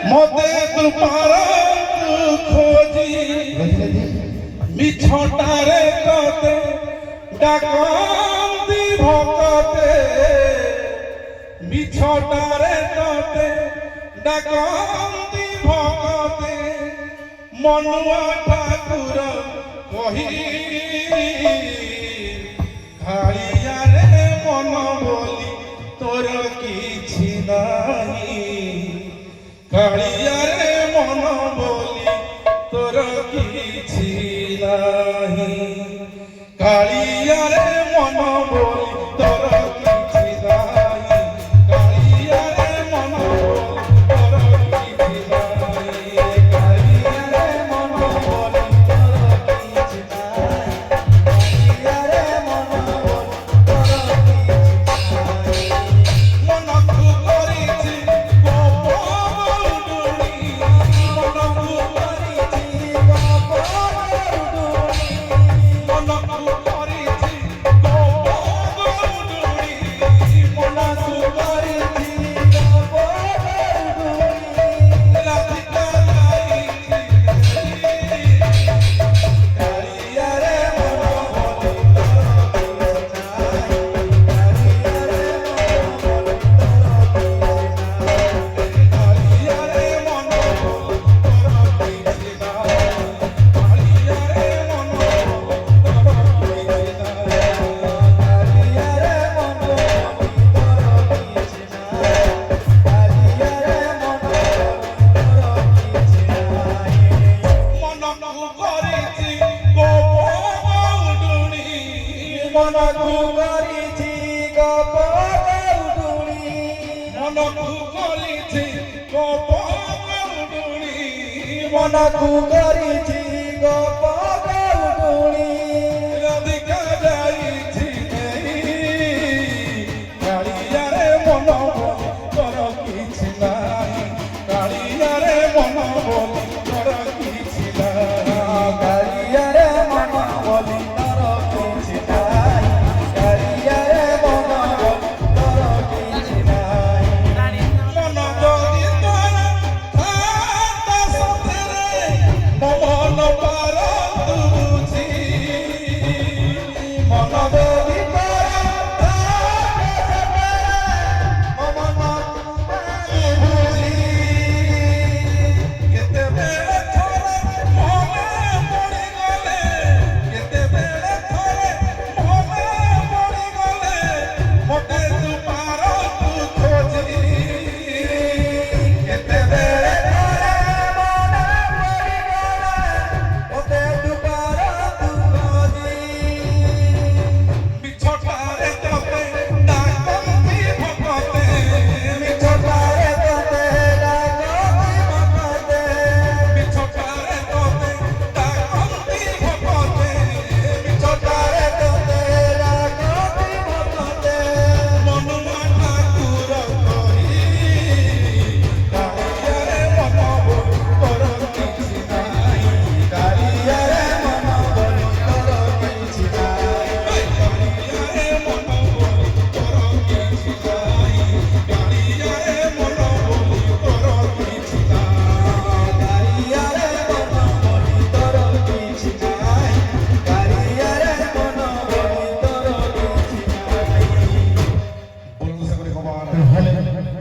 মতে তোমার খোঁজি মিছটারে কতে ডাকন্তি ভকতে মিছটারে কতে ডাকন্তি ভকতে মনুয়া ঠাকুর কহি খাইয়ারে মন বলি তোর কিছু নাই কালিয়ারে মন বলি তোর কিছু নাই কালিয়ারে মন বলি তোর কিছু নাই কালিয়ারে মন বলি তোর কিছু নাই কালিয়ারে মন বলি তোর কিছু নাই কালিয়ারে মন বলি তোর কিছু নাই মন করিছি মনকু করিছি গপৌডুনি মনকু করিছি গপৌডুনি মনকু করিছি গপ